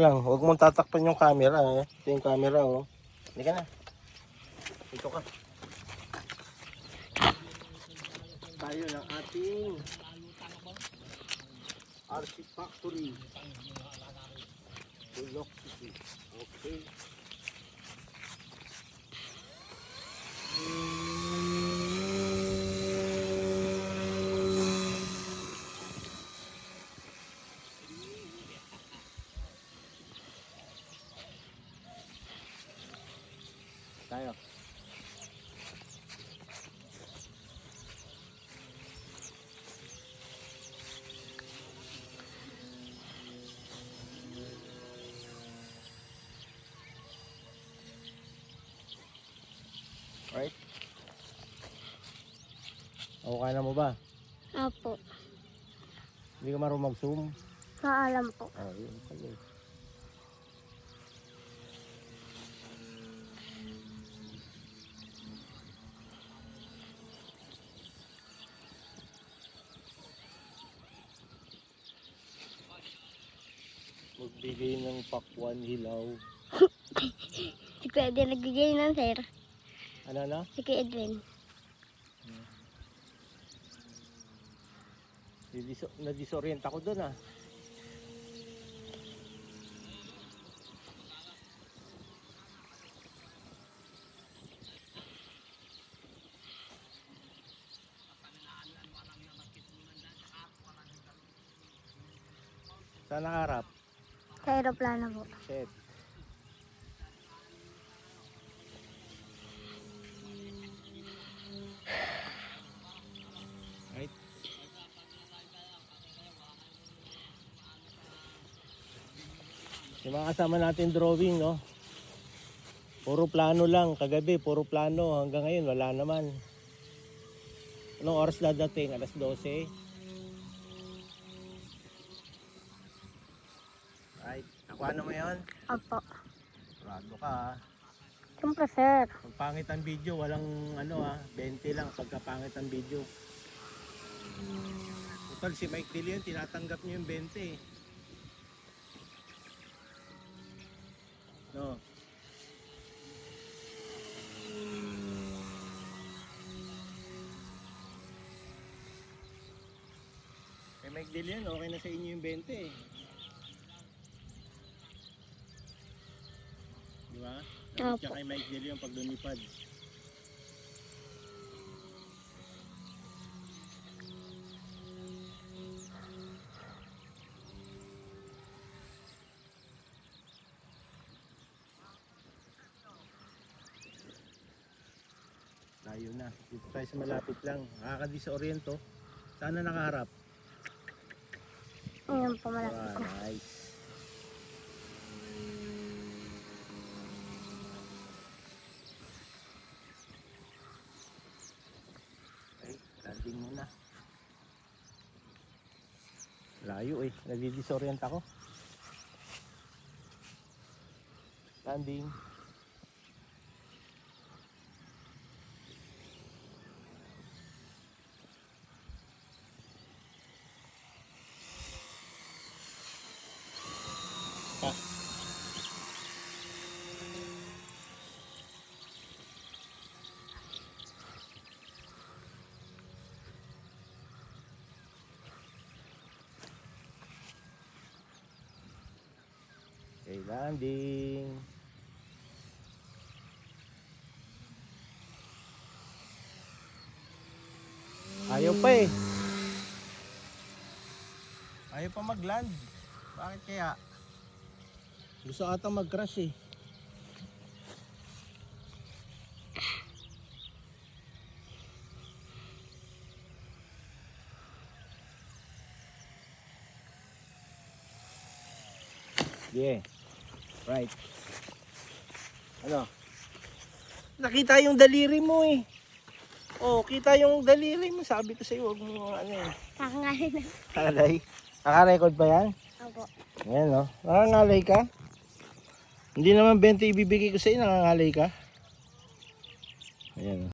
Lang, huwag mong tatakpan yung camera eh. Ito yung camera oh. Hindi ka na. Ito ka. Tayo ng ating RC Factory. Bulok City. Okay. Tayo. Right? Okay na mo ba? Opo. Hindi ka marunong mag-zoom? Maalam po. Ah, yun pala. Magbigay ng pakwan hilaw. Si Kuya Edwin nagbigay nun, sir. Ano na? Si Kuya Edwin. Nadisorient ako doon ah. Saan nakaharap? Sa aeroplano po. Shit. Right. Yung mga kasama natin drawing, no? Puro plano lang. Kagabi, puro plano. Hanggang ngayon, wala naman. Anong oras dadating? Alas 12. Right. Nakuha mo yun? Opo. Rado ka ha. Siyempre, sir. Pag pangit ang video, walang ano ha. 20 lang pagka pangit ang video. Total, si Mike De Leon, tinatanggap niyo yung 20 eh. No. Kay Mike De Leon, okay na sa inyo yung 20 eh. Di ba? Dapat siya kay Mike De Leon pag lumipad. Tayo na. Dito tayo sa malapit lang. Nakaka-disorient to. Saan na nakaharap? Ngayon po malapit Ah, na. nice. Okay, landing muna. Layo eh. Nadidisorient ako. Landing. Ah. Okay, landing. Ayaw pa eh. Ayaw pa mag-land. Bakit kaya? Gusto ata mag-crash eh. Yeah. Right. Ano? Nakita yung daliri mo eh. Oh, kita yung daliri mo. Sabi ko sa'yo, huwag mo ano eh. Kakangalay na. Nakakalay? Naka-record pa yan? Opo. Ayan no. Nakangalay ka? Hindi naman 20 ibibigay ko sa'yo, nakangalay ka? Ayan.